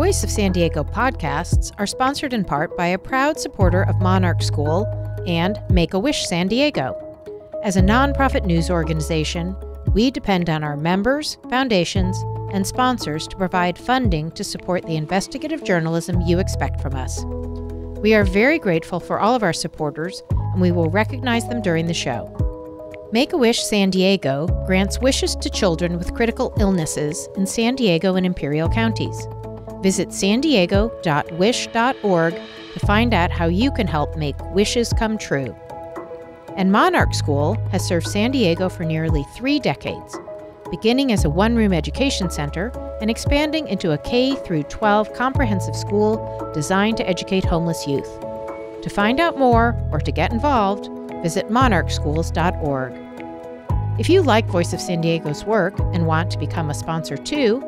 Voice of San Diego podcasts are sponsored in part by a proud supporter of Monarch School and Make-A-Wish San Diego. As a nonprofit news organization, we depend on our members, foundations, and sponsors to provide funding to support the investigative journalism you expect from us. We are very grateful for all of our supporters, and we will recognize them during the show. Make-A-Wish San Diego grants wishes to children with critical illnesses in San Diego and Imperial counties. Visit sandiego.wish.org to find out how you can help make wishes come true. And Monarch School has served San Diego for nearly 3 decades, beginning as a one-room education center and expanding into a K-12 comprehensive school designed to educate homeless youth. To find out more or to get involved, visit monarchschools.org. If you like Voice of San Diego's work and want to become a sponsor too,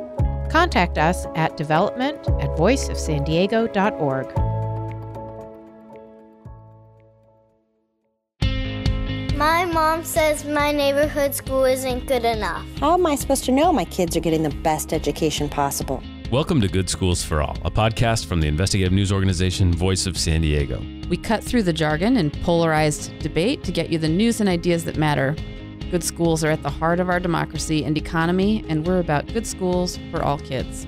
contact us at development@voiceofsandiego.org. My mom says my neighborhood school isn't good enough. How am I supposed to know my kids are getting the best education possible? Welcome to Good Schools for All, a podcast from the investigative news organization Voice of San Diego. We cut through the jargon and polarized debate to get you the news and ideas that matter. Good schools are at the heart of our democracy and economy, and we're about good schools for all kids.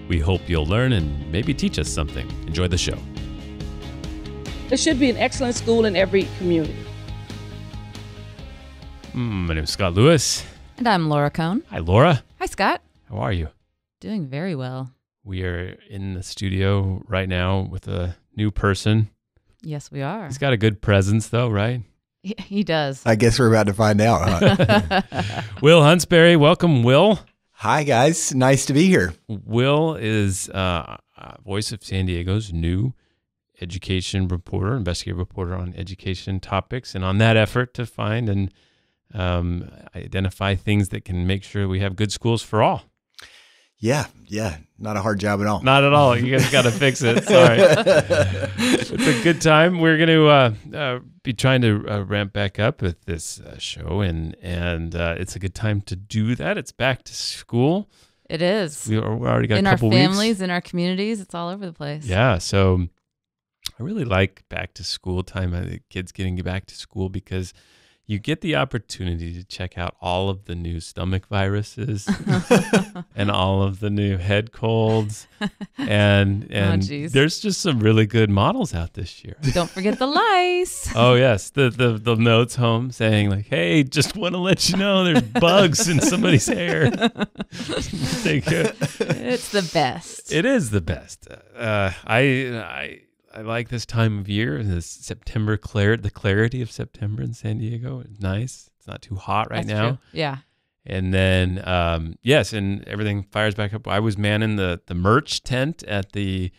We hope you'll learn and maybe teach us something. Enjoy the show. There should be an excellent school in every community. My name is Scott Lewis. And I'm Laura Kohn. Hi, Laura. Hi, Scott. How are you? Doing very well. We are in the studio right now with a new person. Yes, we are. He's got a good presence, though, right? He does. I guess we're about to find out, huh? Will Huntsberry. Welcome, Will. Hi, guys. Nice to be here. Will is Voice of San Diego's new education reporter, investigative reporter on education topics, and on that effort to find and identify things that can make sure we have good schools for all. Yeah. Not a hard job at all. Not at all. You guys got to fix it. Sorry. It's a good time. We're going to be trying to ramp back up with this show, and it's a good time to do that. It's back to school. It is. We already got in a couple our families, weeks. in our communities, it's all over the place. Yeah. So I really like back to school time. The kids getting back to school because you get the opportunity to check out all of the new stomach viruses and all of the new head colds. And there's just some really good models out this year. Don't forget the lice. Oh, yes. The notes home saying like, hey, just want to let you know there's bugs in somebody's hair. It's the best. It is the best. I like this time of year, this September the clarity of September in San Diego is nice. It's not too hot right now. True. Yeah. And then, yes, and everything fires back up. I was manning the merch tent at the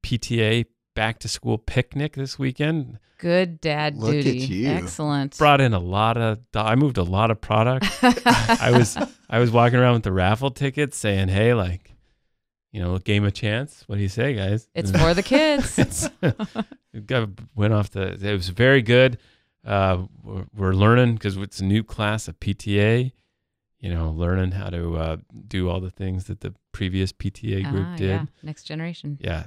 PTA back to school picnic this weekend. Good dad Look duty. at you. Excellent. Brought in I moved a lot of product. I was walking around with the raffle tickets saying, hey, like, game of chance. What do you say, guys? It's for the kids. It was very good. We're learning because it's a new class of PTA, learning how to do all the things that the previous PTA group did. Yeah. Next generation. Yeah.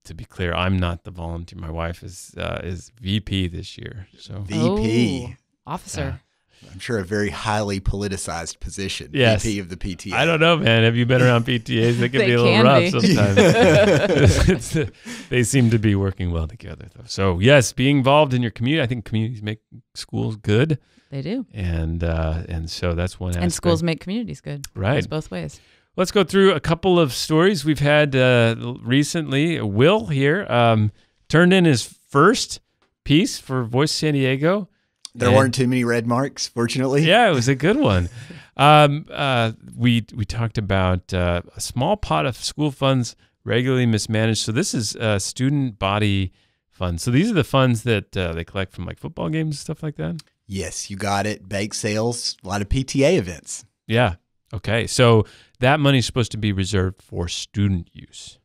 To be clear, I'm not the volunteer. My wife is VP this year. So VP. Officer. Yeah. I'm sure a very highly politicized position. Yes. VP of the PTA. I don't know, man. Have you been around PTAs? They can They be a little can rough be. sometimes. They seem to be working well together, though. So, yes, being involved in your community. I think communities make schools good. They do. And so that's one aspect. And schools make communities good. Right. Goes both ways. Let's go through a couple of stories we've had recently. Will here turned in his first piece for Voice San Diego. There weren't too many red marks, fortunately. Yeah, it was a good one. We talked about a small pot of school funds regularly mismanaged. So this is student body funds. So these are the funds that they collect from like football games and stuff like that? Yes, you got it. Bake sales, a lot of PTA events. Yeah. Okay. So that money is supposed to be reserved for student use.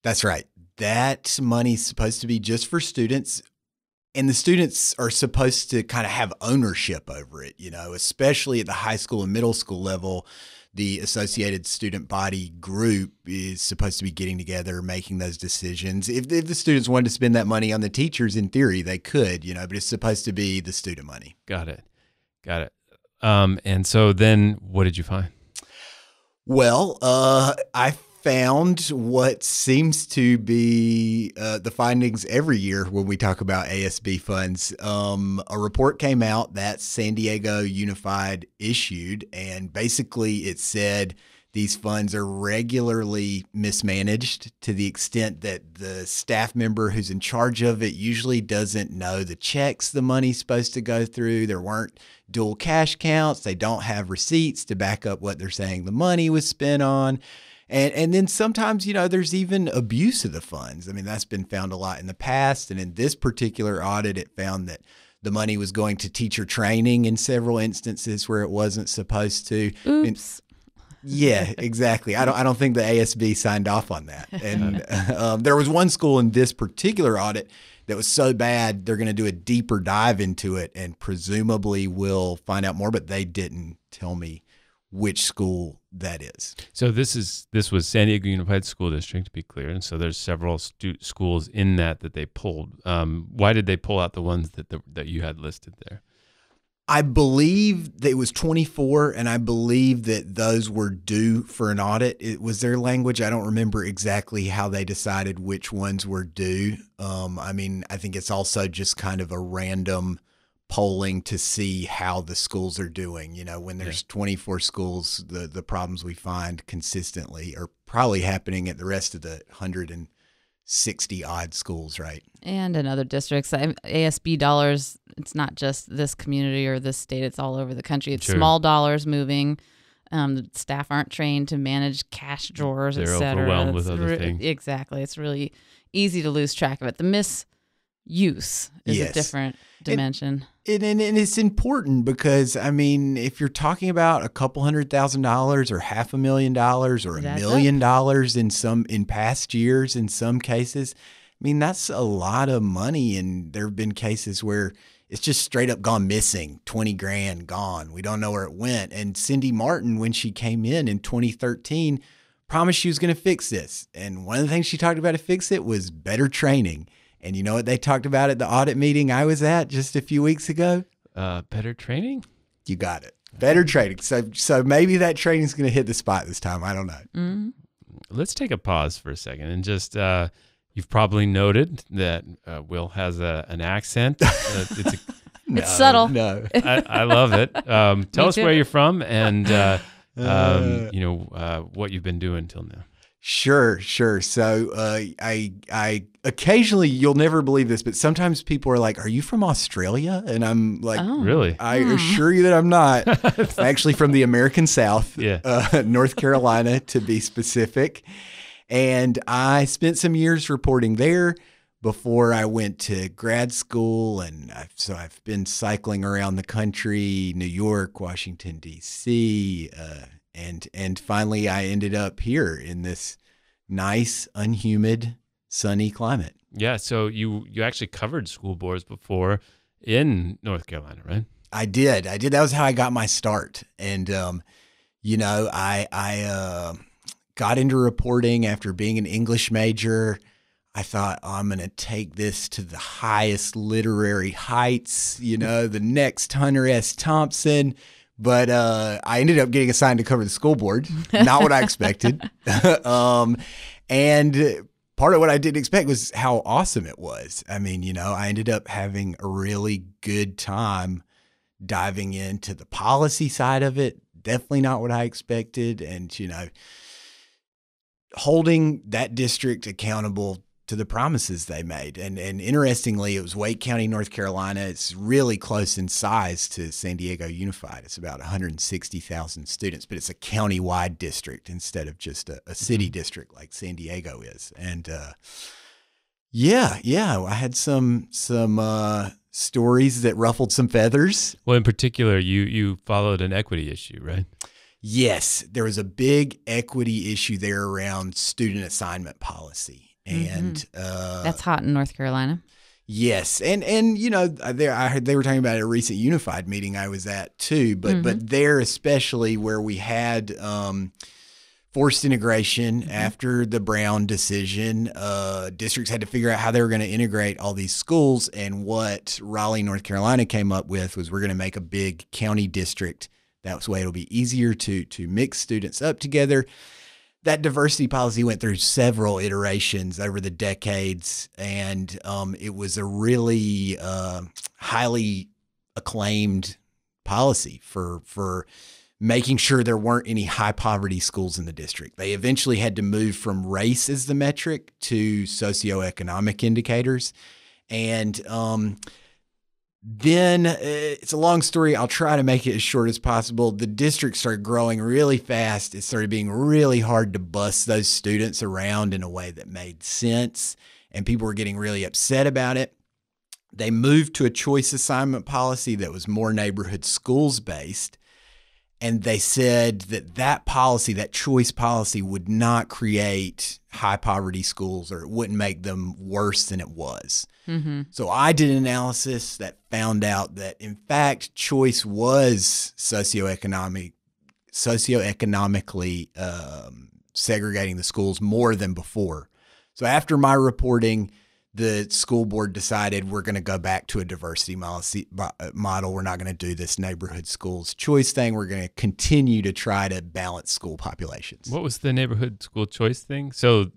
That's right. That money's supposed to be just for students. And the students are supposed to kind of have ownership over it, especially at the high school and middle school level. the associated student body group is supposed to be getting together, making those decisions. If the students wanted to spend that money on the teachers, in theory, they could, but it's supposed to be the student money. Got it. And so then what did you find? Well, I found what seems to be the findings every year when we talk about ASB funds. A report came out that San Diego Unified issued, and basically it said these funds are regularly mismanaged to the extent that the staff member who's in charge of it usually doesn't know the checks the money's supposed to go through. There weren't dual cash counts. They don't have receipts to back up what they're saying the money was spent on. And then sometimes, there's even abuse of the funds. I mean, that's been found a lot in the past. And in this particular audit, it found that the money was going to teacher training in several instances where it wasn't supposed to. Oops. Yeah, exactly. I don't think the ASB signed off on that. And there was one school in this particular audit that was so bad, they're going to do a deeper dive into it and presumably will find out more, but they didn't tell me which school that is. So this was San Diego Unified School District, to be clear, and so there's several schools in that they pulled. Why did they pull out the ones that you had listed there? I believe that it was 24, and I believe that those were due for an audit. It was their language. I don't remember exactly how they decided which ones were due. I think it's also just kind of a random polling to see how the schools are doing. When there's 24 schools, the problems we find consistently are probably happening at the rest of the 160 odd schools, right? And in other districts, ASB dollars, it's not just this community or this state, it's all over the country. It's small dollars moving. Staff aren't trained to manage cash drawers, et cetera. They're overwhelmed with other things. Exactly. It's really easy to lose track of it. The misuse is a different dimension. And it's important because, if you're talking about a couple $100,000 or $500,000 or $1 million in past years, in some cases, that's a lot of money. And there have been cases where it's just straight up gone missing, 20 grand gone. We don't know where it went. And Cindy Martin, when she came in 2013, promised she was going to fix this. And one of the things she talked about to fix it was better training. And you know what they talked about at the audit meeting I was at just a few weeks ago? Better training? You got it. Better training. So maybe that training's going to hit the spot this time. I don't know. Mm-hmm. Let's take a pause for a second and just you've probably noted that Will has an accent. It's subtle. No. I love it. Tell us where you're from and what you've been doing till now. Sure. So I occasionally, you'll never believe this, but sometimes people are like, "Are you from Australia?" And I'm like, Oh. Really? I assure you that I'm not. I'm actually from the American South, North Carolina to be specific. And I spent some years reporting there before I went to grad school. And so I've been cycling around the country, New York, Washington, D.C., and finally I ended up here in this nice, unhumid, sunny climate. Yeah. So you actually covered school boards before in North Carolina, right? I did. That was how I got my start. And, I got into reporting after being an English major. I thought, I'm going to take this to the highest literary heights, the next Hunter S. Thompson. But I ended up getting assigned to cover the school board, not what I expected. And part of what I didn't expect was how awesome it was. I ended up having a really good time diving into the policy side of it. Definitely not what I expected. And, holding that district accountable to the promises they made. And interestingly, it was Wake County, North Carolina. It's really close in size to San Diego Unified. It's about 160,000 students, but it's a county-wide district instead of just a city district like San Diego is. And I had some stories that ruffled some feathers. Well, in particular, you followed an equity issue, right? Yes, there was a big equity issue there around student assignment policy. And that's hot in North Carolina. Yes, and they were talking about a recent Unified meeting I was at too, but there especially where we had forced integration after the Brown decision, districts had to figure out how they were going to integrate all these schools, and what Raleigh, North Carolina came up with was we're going to make a big county district. That way it'll be easier to mix students up together. That diversity policy went through several iterations over the decades, and it was a really highly acclaimed policy for making sure there weren't any high poverty schools in the district. They eventually had to move from race as the metric to socioeconomic indicators. And then it's a long story. I'll try to make it as short as possible. The district started growing really fast. It started being really hard to bus those students around in a way that made sense, and people were getting really upset about it. They moved to a choice assignment policy that was more neighborhood schools based, and they said that policy, that choice policy, would not create high poverty schools, or it wouldn't make them worse than it was. So I did an analysis that found out that, in fact, choice was socioeconomically segregating the schools more than before. So after my reporting, the school board decided we're going to go back to a diversity model. We're not going to do this neighborhood schools choice thing. We're going to continue to try to balance school populations. What was the neighborhood school choice thing? So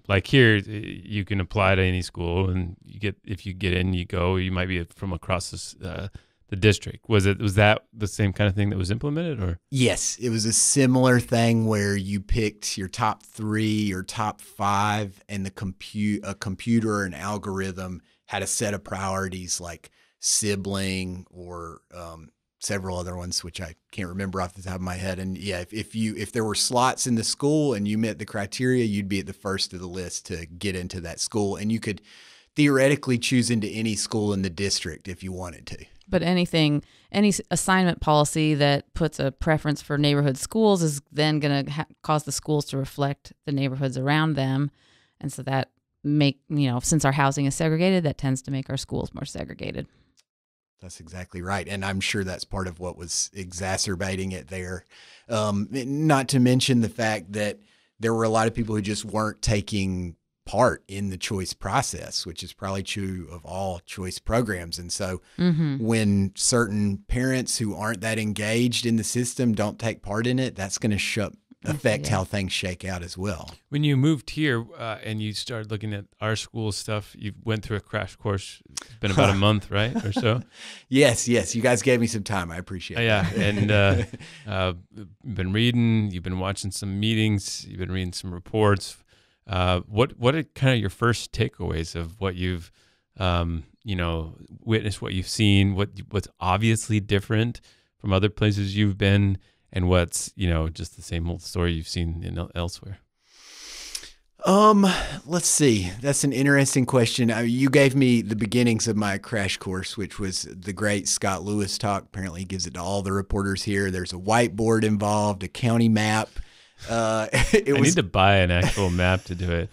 like here, you can apply to any school, and if you get in, you go. You might be from across the district. Was that the same kind of thing that was implemented, or? Yes, it was a similar thing where you picked your top 3 or top 5, and a computer or an algorithm had a set of priorities like sibling or several other ones, which I can't remember off the top of my head. And yeah, if there were slots in the school and you met the criteria, you'd be at the first of the list to get into that school, and you could theoretically choose into any school in the district if you wanted to. But any assignment policy that puts a preference for neighborhood schools is then going to cause the schools to reflect the neighborhoods around them. And so that since our housing is segregated, that tends to make our schools more segregated. That's exactly right. And I'm sure that's part of what was exacerbating it there. Not to mention the fact that there were a lot of people who just weren't taking part in the choice process, which is probably true of all choice programs. And so when certain parents who aren't that engaged in the system don't take part in it, that's going to affect how things shake out as well. When you moved here and you started looking at our school stuff, you went through a crash course. It's been about a month, right, or so? Yes. You guys gave me some time. I appreciate it. Yeah, and you've been reading, you've been watching some meetings, you've been reading some reports. What are kind of your first takeaways of what you've witnessed, what you've seen, what's obviously different from other places you've been, and what's just the same old story you've seen elsewhere? Let's see. That's an interesting question. You gave me the beginnings of my crash course, which was the great Scott Lewis talk. Apparently he gives it to all the reporters here. There's a whiteboard involved, a county map. I need to buy an actual map to do it.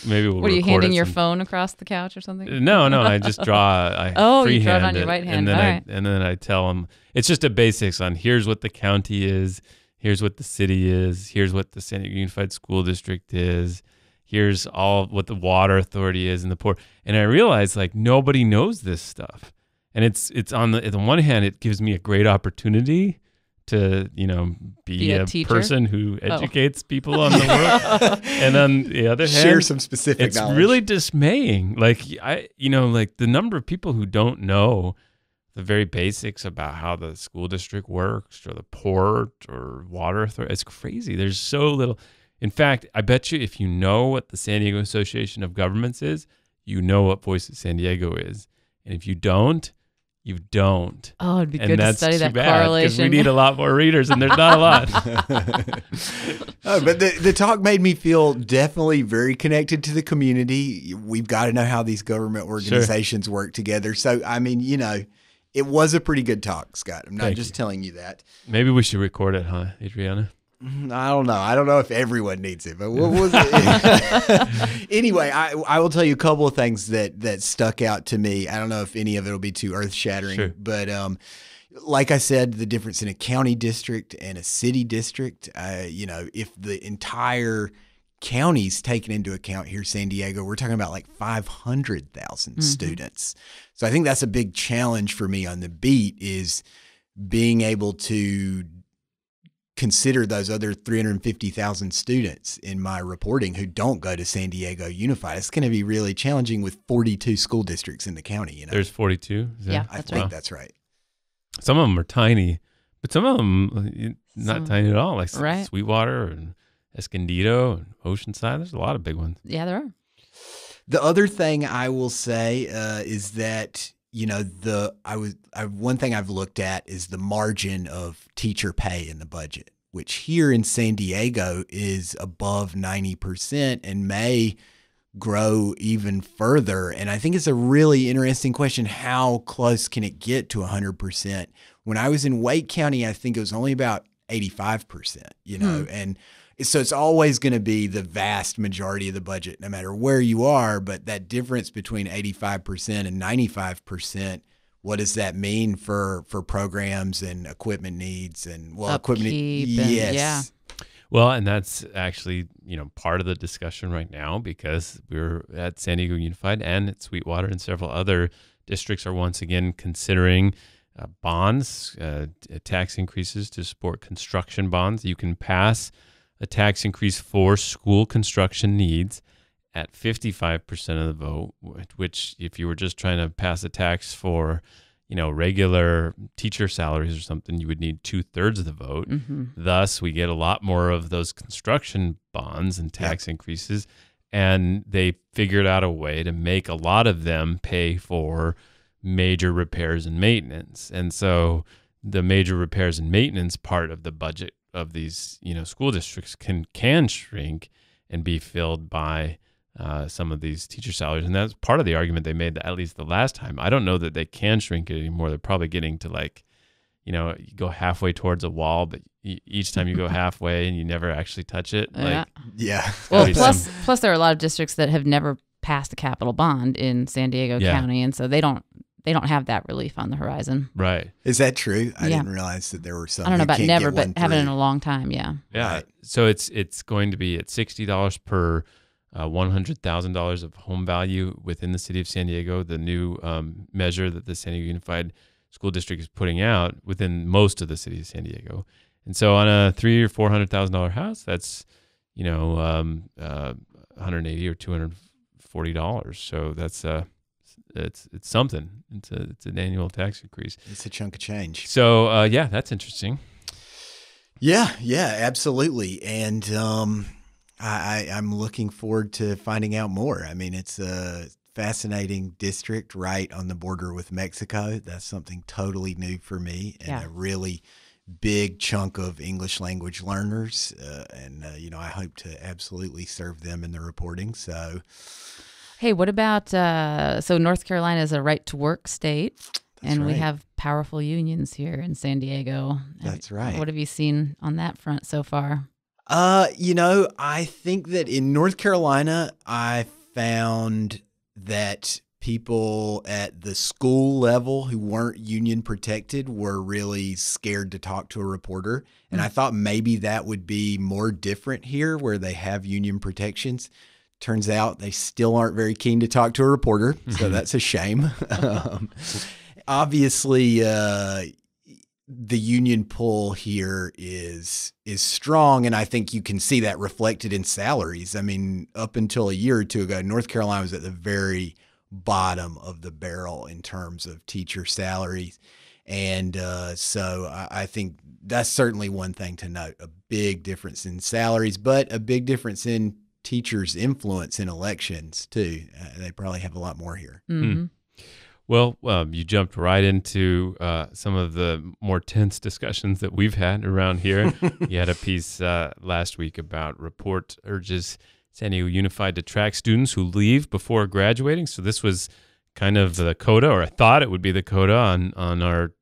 Maybe we'll. Were you handing your phone across the couch or something? No. I just draw. You draw it on your right hand. And then I tell them it's just a basics on here's what the county is, here's what the city is, here's what the San Diego Unified School District is, here's all what the water authority is, and the port. And I realized nobody knows this stuff, and it's on the one hand it gives me a great opportunity to be a person who educates people on the world, and on the other hand, share some specific knowledge. It's really dismaying. The number of people who don't know the very basics about how the school district works, or the port, or water authority. It's crazy. There's so little. In fact, I bet you if you know what the San Diego Association of Governments is, you know what Voice of San Diego is, and if you don't, you don't. Oh, it'd be good to study that correlation. Because we need a lot more readers, and there's not a lot. But the talk made me feel definitely very connected to the community. We've got to know how these government organizations work together. So, it was a pretty good talk, Scott. I'm not just telling you that. Maybe we should record it, huh, Adriana? I don't know. I don't know if everyone needs it, but anyway, I will tell you a couple of things that stuck out to me. I don't know if any of it will be too earth-shattering, but like I said, the difference in a county district and a city district, if the entire county's taken into account here, San Diego, we're talking about like 500,000 students. So I think that's a big challenge for me on the beat, is being able to consider those other 350,000 students in my reporting who don't go to San Diego Unified. It's going to be really challenging with 42 school districts in the county. There's 42? Yeah, I think that's right. Some of them are tiny, but some of them not tiny at all, like Sweetwater and Escondido and Oceanside. There's a lot of big ones. Yeah, there are. The other thing I will say is that one thing I've looked at is the margin of teacher pay in the budget, which here in San Diego is above 90% and may grow even further. And I think it's a really interesting question. How close can it get to 100%? When I was in Wake County, I think it was only about 85%, and so it's always going to be the vast majority of the budget, no matter where you are. But that difference between 85% and 95%, what does that mean for programs and equipment needs and equipment? Yes. Yeah. Well, and that's actually, part of the discussion right now, because we're at San Diego Unified and at Sweetwater, and several other districts are once again considering bonds, tax increases to support construction bonds. You can pass a tax increase for school construction needs at 55% of the vote, which if you were just trying to pass a tax for, regular teacher salaries or something, you would need 2/3 of the vote. Thus, we get a lot more of those construction bonds and tax increases, and they figured out a way to make a lot of them pay for major repairs and maintenance. And so the major repairs and maintenance part of the budget of these, school districts can shrink and be filled by some of these teacher salaries. And that's part of the argument they made, at least the last time. I don't know that they can shrink it anymore. They're probably getting to you go halfway towards a wall, but each time you go halfway and you never actually touch it. Well, plus there are a lot of districts that have never passed a capital bond in San Diego County, and so they don't have that relief on the horizon. Right. Is that true? I didn't realize that there were some. I don't know about never, but haven't in a long time. Yeah. Yeah. Right. So it's going to be at $60 per $100,000 of home value within the city of San Diego. The new measure that the San Diego Unified School District is putting out within most of the city of San Diego. And so on a $300,000 or $400,000 house, that's $180 or $240. So that's it's something. It's an annual tax increase. It's a chunk of change. So that's interesting. Yeah, absolutely. And I'm looking forward to finding out more. I mean, it's a fascinating district right on the border with Mexico. That's something totally new for me, and a really big chunk of English language learners. I hope to absolutely serve them in the reporting. So, hey, what about so North Carolina is a right-to-work state, and we have powerful unions here in San Diego. That's right. What have you seen on that front so far? I think that in North Carolina, I found that people at the school level who weren't union protected were really scared to talk to a reporter. And I thought maybe that would be more different here where they have union protections. Turns out they still aren't very keen to talk to a reporter. So that's a shame. Obviously, the union pull here is strong, and I think you can see that reflected in salaries. I mean, up until a year or two ago, North Carolina was at the very bottom of the barrel in terms of teacher salaries. And so I think that's certainly one thing to note, a big difference in salaries, but a big difference in teachers' influence in elections too. They probably have a lot more here. Mm-hmm. Well, you jumped right into some of the more tense discussions that we've had around here. You had a piece last week about report urges San Diego Unified to track students who leave before graduating. So this was kind of the coda, or I thought it would be the coda on our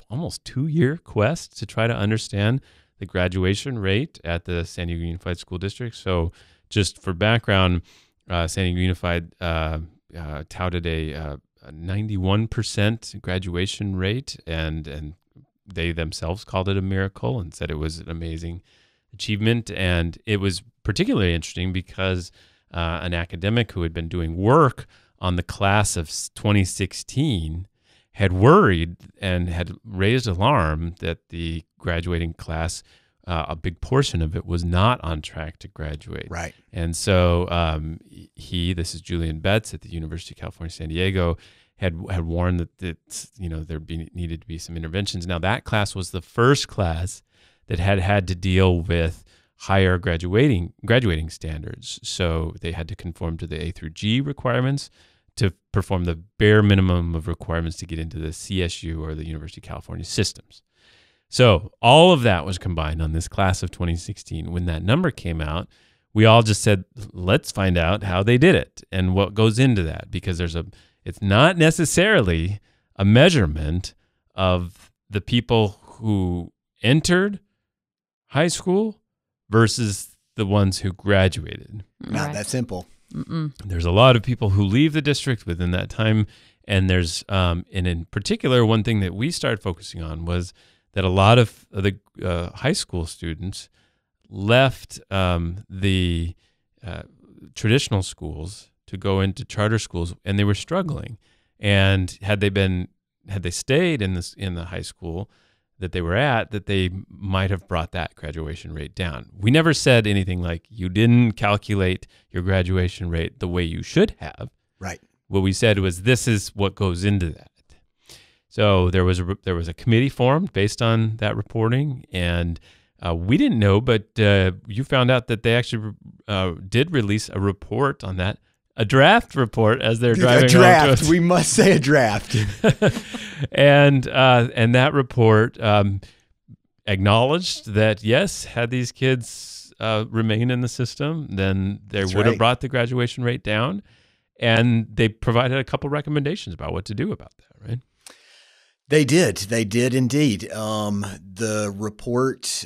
almost 2-year quest to try to understand the graduation rate at the San Diego Unified School District. So just for background, San Diego Unified touted a 91% graduation rate, and they themselves called it a miracle and said it was an amazing achievement. And it was particularly interesting because an academic who had been doing work on the class of 2016 had worried and had raised alarm that the graduating class, a big portion of it, was not on track to graduate. Right. And so this is Julian Betts at the University of California, San Diego, had warned that there needed to be some interventions. Now, that class was the first class that had to deal with higher graduating standards. So they had to conform to the A through G requirements to perform the bare minimum of requirements to get into the CSU or the University of California systems. So all of that was combined on this class of 2016. When that number came out, we all just said, let's find out how they did it and what goes into that, because it's not necessarily a measurement of the people who entered high school versus the ones who graduated. Not that simple. Mm-mm. There's a lot of people who leave the district within that time, and there's and in particular, one thing that we started focusing on was that a lot of the high school students left the traditional schools to go into charter schools, and they were struggling. And had they stayed in the high school that they were at, that they might have brought that graduation rate down. We never said anything like you didn't calculate your graduation rate the way you should have. Right. What we said was this is what goes into that. So there was a committee formed based on that reporting, and we didn't know, but you found out that they actually did release a report on that. A draft report as they're driving. A draft. We must say a draft. and that report acknowledged that, yes, had these kids remained in the system, then they would have brought the graduation rate down. And they provided a couple recommendations about what to do about that, right? They did indeed. The report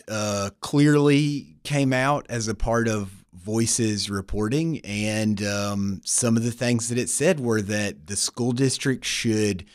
clearly came out as a part of Voices reporting, and some of the things that it said were that the school district should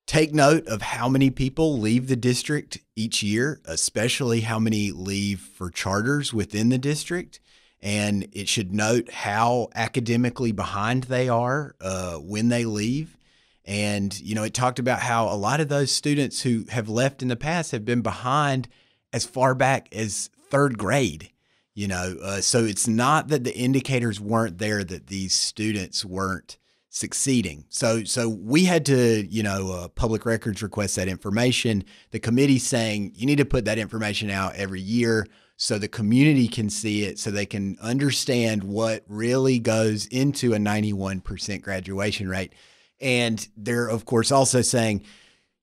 take note of how many people leave the district each year, especially how many leave for charters within the district, and it should note how academically behind they are when they leave. And, it talked about how a lot of those students who have left in the past have been behind as far back as third grade. So it's not that the indicators weren't there, that these students weren't succeeding. So we had to, public records request that information. The committee saying you need to put that information out every year so the community can see it, so they can understand what really goes into a 91% graduation rate. And they're, of course, also saying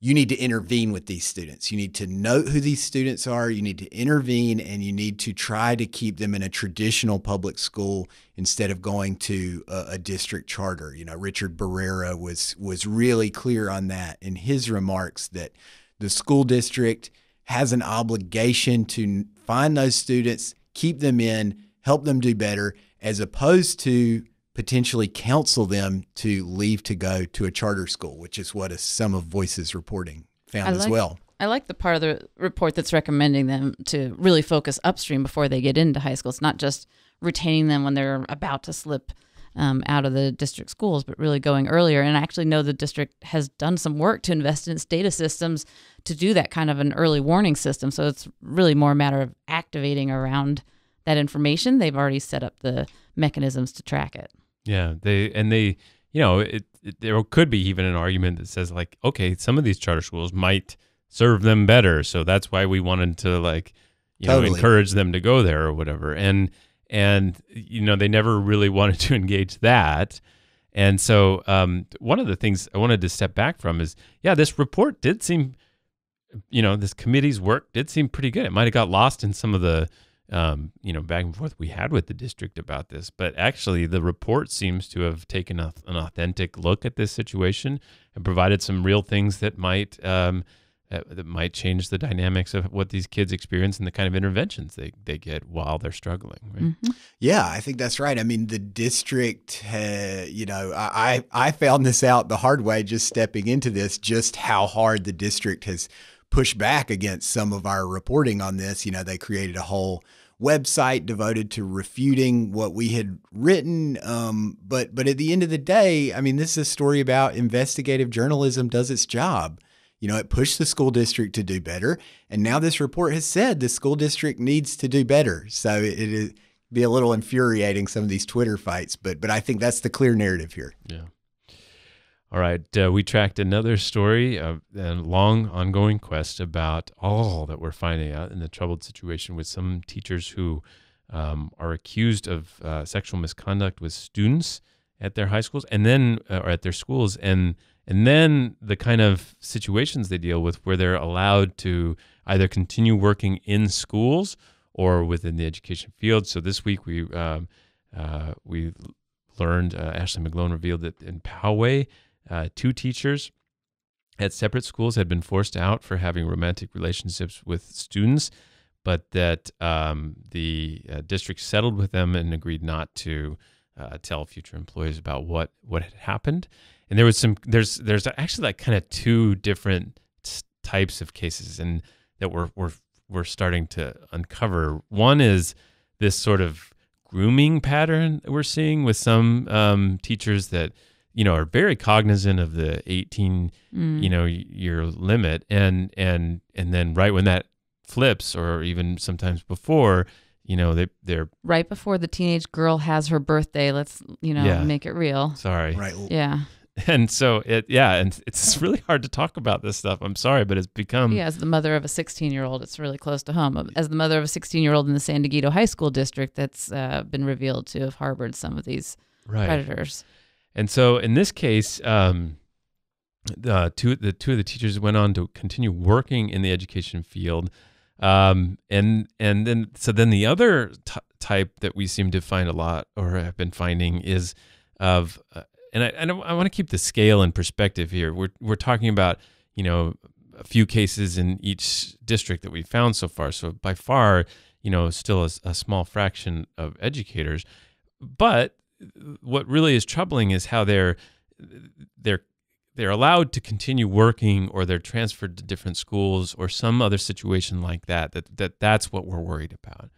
you need to intervene with these students. You need to note who these students are. You need to intervene, and you need to try to keep them in a traditional public school instead of going to a district charter. Richard Barrera was really clear on that in his remarks, that the school district has an obligation to find those students, keep them in, help them do better, as opposed to potentially counsel them to leave to go to a charter school, which is what some of Voices reporting found as well. I like the part of the report that's recommending them to really focus upstream before they get into high school. It's not just retaining them when they're about to slip out of the district schools, but really going earlier. And I actually know the district has done some work to invest in its data systems to do that kind of an early warning system. So it's really more a matter of activating around that information. They've already set up the mechanisms to track it. Yeah, there could be even an argument that says, like, okay, some of these charter schools might serve them better, so that's why we wanted to encourage them to go there or whatever. And they never really wanted to engage that. And so one of the things I wanted to step back from is, this report did seem, this committee's work did seem pretty good. It might have got lost in some of the back and forth we had with the district about this, but actually the report seems to have taken an authentic look at this situation and provided some real things that might that might change the dynamics of what these kids experience and the kind of interventions they get while they're struggling. Right? Mm-hmm. Yeah, I think that's right. I mean, the district, I found this out the hard way just stepping into this, just how hard the district has pushed back against some of our reporting on this. They created a whole website devoted to refuting what we had written. But at the end of the day, I mean, this is a story about investigative journalism does its job. It pushed the school district to do better. And now this report has said the school district needs to do better. So it'd be a little infuriating, some of these Twitter fights. But I think that's the clear narrative here. Yeah. All right. We tracked another story, a long ongoing quest about all that we're finding out in the troubled situation with some teachers who are accused of sexual misconduct with students at their high schools and then or at their schools. And then the kind of situations they deal with where they're allowed to either continue working in schools or within the education field. So this week we learned, Ashley McGlone revealed that in Poway, 2 teachers at separate schools had been forced out for having romantic relationships with students, but that the district settled with them and agreed not to tell future employees about what had happened. And there was there's actually like kind of 2 different types of cases and that we're starting to uncover. One is this sort of grooming pattern that we're seeing with some teachers that are very cognizant of the 18 year limit, and then right when that flips, or even sometimes before, they're right before the teenage girl has her birthday. Let's make it real. Sorry, right? Yeah. And so and it's really hard to talk about this stuff. I'm sorry, but it's become... Yeah, as the mother of a 16-year-old, it's really close to home. As the mother of a 16-year-old in the San Diego High School District that's been revealed to have harbored some of these predators. And so in this case, the two of the teachers went on to continue working in the education field. And then the other type that we seem to find a lot, or have been finding, is of... And I want to keep the scale in perspective here. We're talking about, a few cases in each district that we found so far. So by far, still a small fraction of educators. But what really is troubling is how they're allowed to continue working, or they're transferred to different schools, or some other situation like that's what we're worried about.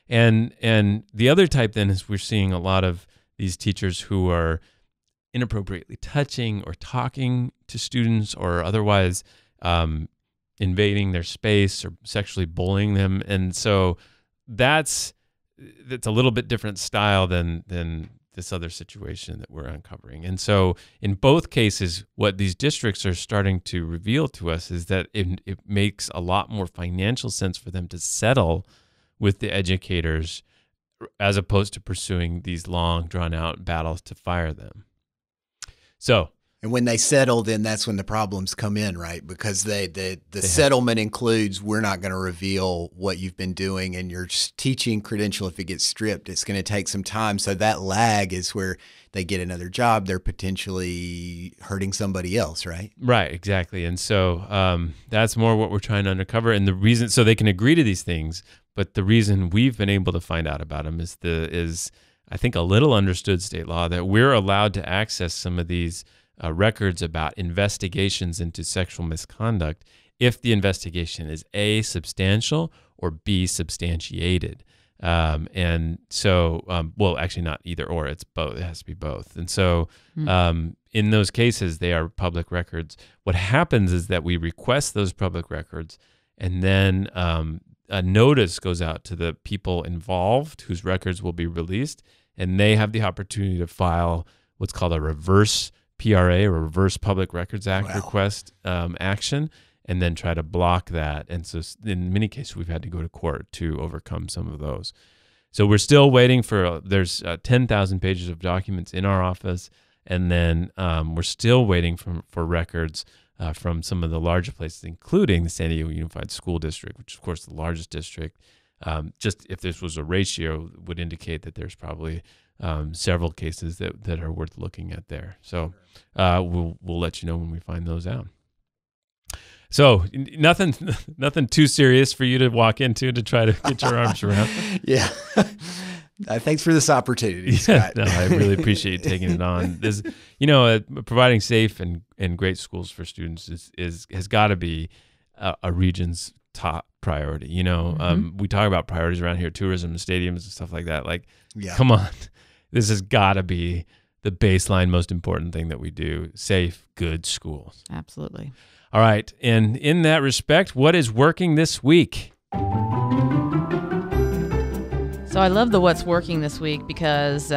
And the other type then is we're seeing a lot of these teachers who are inappropriately touching or talking to students, or otherwise invading their space or sexually bullying them. And so that's a little bit different style than this other situation that we're uncovering. And so in both cases, what these districts are starting to reveal to us is that it makes a lot more financial sense for them to settle with the educators as opposed to pursuing these long, drawn-out battles to fire them. So, and when they settle, then that's when the problems come in, right? Because the settlement includes, we're not going to reveal what you've been doing, and your teaching credential, if it gets stripped, it's going to take some time. So that lag is where they get another job. They're potentially hurting somebody else, right? Right, exactly. And so that's more what we're trying to uncover. And the reason, so they can agree to these things, but the reason we've been able to find out about them is I think a little understood state law, that we're allowed to access some of these records about investigations into sexual misconduct if the investigation is A, substantial, or B, substantiated. And so, well, actually not either or, it's both. It has to be both. And so in those cases, they are public records. What happens is that we request those public records, and then a notice goes out to the people involved whose records will be released, and they have the opportunity to file what's called a reverse PRA, or Reverse Public Records Act request action, and then try to block that. And so in many cases, we've had to go to court to overcome some of those. So we're still waiting for, there's 10,000 pages of documents in our office, and then we're still waiting for records from some of the larger places, including the San Diego Unified School District, which is, of course, the largest district. Just if this was a ratio, would indicate that there's probably several cases that are worth looking at there. So we'll let you know when we find those out. So nothing too serious for you to walk into to try to get your arms around. Yeah. Thanks for this opportunity, Scott. No, I really appreciate you taking it on. This, providing safe and great schools for students has got to be a region's top priority. We talk about priorities around here, tourism, stadiums, and stuff like that. Like, come on, this has got to be the baseline, most important thing that we do: safe, good schools. Absolutely. All right, and in that respect, what is working this week? So I love the what's working this week because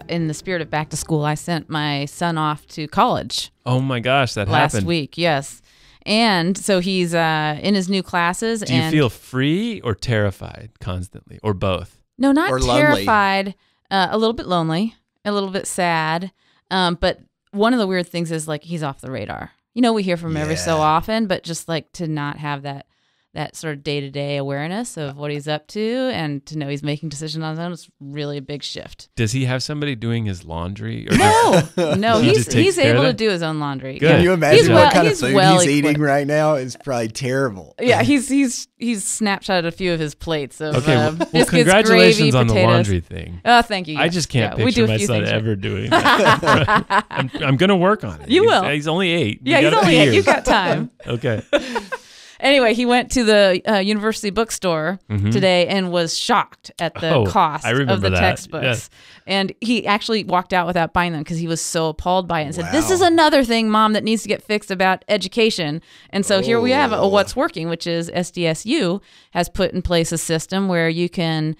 in the spirit of back to school, I sent my son off to college. Oh my gosh, that happened last week. Yes. And so he's in his new classes. Do you feel free or terrified constantly, or both? No, not or terrified. A little bit lonely, a little bit sad. But one of the weird things is like he's off the radar. We hear from him every so often, but just like to not have that sort of day-to-day awareness of what he's up to and to know he's making decisions on his own is really a big shift. Does he have somebody doing his laundry? Or No, he's able to do his own laundry. Good. Can you imagine what kind of food he's eating right now? It's probably terrible. Yeah, he's snapshotted a few of his plates of biscuits, congratulations gravy, on potatoes. the laundry thing. Oh, thank you. I just can't picture my son ever doing that. I'm going to work on it. You will. He's only 8. Yeah, he's only 8. You've got time. Okay. Anyway, he went to the university bookstore today and was shocked at the cost of the textbooks. Yes. And he actually walked out without buying them because he was so appalled by it and said, "This is another thing, Mom, that needs to get fixed about education." And so here we have a what's working, which is SDSU has put in place a system where you can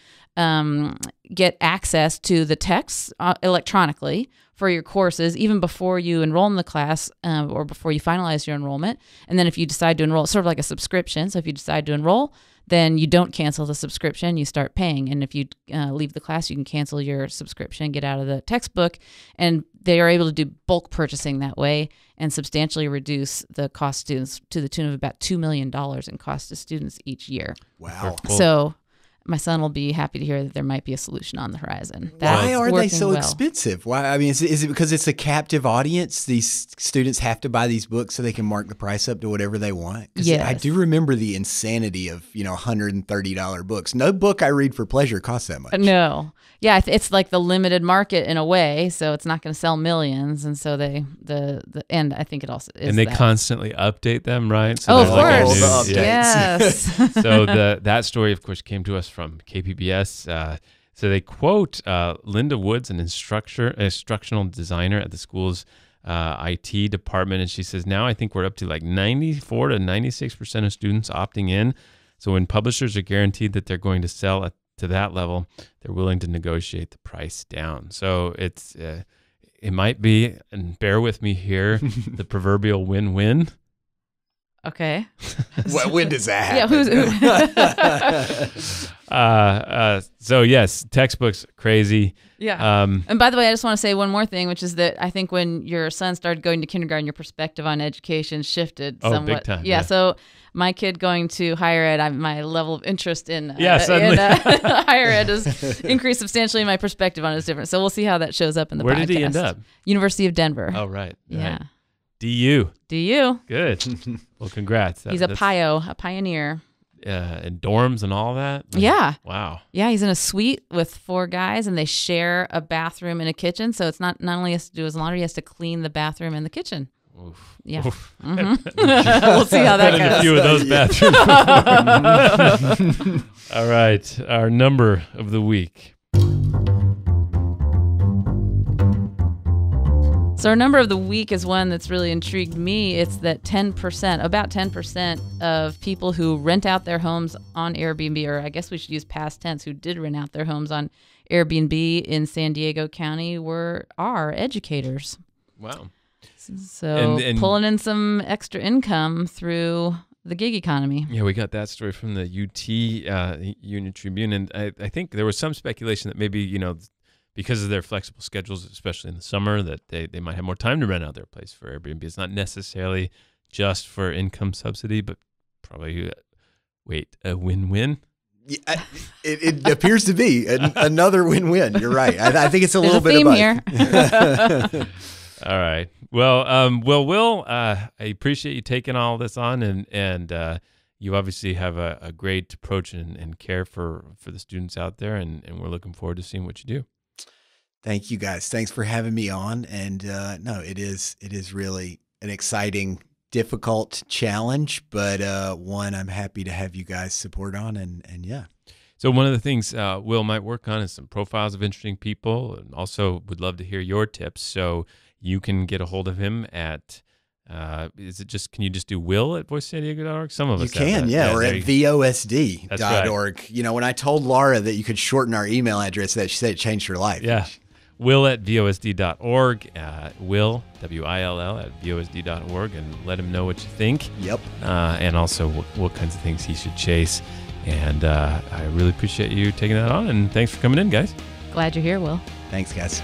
get access to the texts electronically for your courses, even before you enroll in the class or before you finalize your enrollment. And then if you decide to enroll, sort of like a subscription. So if you decide to enroll, then you don't cancel the subscription, you start paying. And if you leave the class, you can cancel your subscription, get out of the textbook. And they are able to do bulk purchasing that way and substantially reduce the cost to students to the tune of about $2 million in cost to students each year. Wow. So my son will be happy to hear that there might be a solution on the horizon. Why are they so expensive? Why? I mean, is it because it's a captive audience? These students have to buy these books so they can mark the price up to whatever they want? Yes. I do remember the insanity of, $130 books. No book I read for pleasure costs that much. No. Yeah, it's like the limited market in a way, so it's not going to sell millions, and so and I think it also is. And they constantly update them, right? So of course, yes. So that story, of course, came to us from KPBS. So they quote Linda Woods, an instructional designer at the school's IT department, and she says, "Now I think we're up to like 94 to 96% of students opting in. So when publishers are guaranteed that they're going to sell to that level, they're willing to negotiate the price down." So it might be, and bear with me here, the proverbial win-win. Okay. When does that happen? So yes, textbooks, crazy. Yeah. And by the way, I just want to say one more thing, which is that I think when your son started going to kindergarten, your perspective on education shifted somewhat. Big time. Yeah. So my kid going to higher ed, my level of interest in higher ed has increased substantially. My perspective on it is different. So we'll see how that shows up in the podcast. Where did he end up? University of Denver. Oh, right. Yeah. Right. DU. Good. Well, congrats. He's a pioneer. And dorms and all that? Yeah. Wow. Yeah, he's in a suite with 4 guys, and they share a bathroom and a kitchen. So it's not only has to do his laundry, he has to clean the bathroom and the kitchen. Oof. Yeah. Oof. We'll see how that goes. A few of those bathrooms. All right. Our number of the week. So our number of the week is one that's really intrigued me. It's that about 10% of people who rent out their homes on Airbnb, or I guess we should use past tense, who did rent out their homes on Airbnb in San Diego County are educators. Wow. So and pulling in some extra income through the gig economy. Yeah, we got that story from the UT Union Tribune, and I think there was some speculation that maybe, because of their flexible schedules, especially in the summer, that they might have more time to rent out their place for Airbnb. It's not necessarily just for income subsidy, but probably, a win-win? Yeah, it appears to be another win-win. You're right. I think it's a little bit theme of here. All right. Well, Will, I appreciate you taking all this on, and you obviously have a great approach and care for the students out there, and we're looking forward to seeing what you do. Thank you, guys. Thanks for having me on. And no, it is really an exciting, difficult challenge, but one I'm happy to have you guys support on. And yeah. So one of the things Will might work on is some profiles of interesting people, and also would love to hear your tips. So you can get a hold of him at, can you just do will@voicesandiego.org? Some of us you can, yeah, or at VOSD.org. Right. You know, when I told Laura that you could shorten our email address, that she said it changed her life. Yeah. Will@VOSD.org, Will, W-I-L-L, at VOSD.org, and let him know what you think. Yep. And also what kinds of things he should chase. And I really appreciate you taking that on, and thanks for coming in, guys. Glad you're here, Will. Thanks, guys.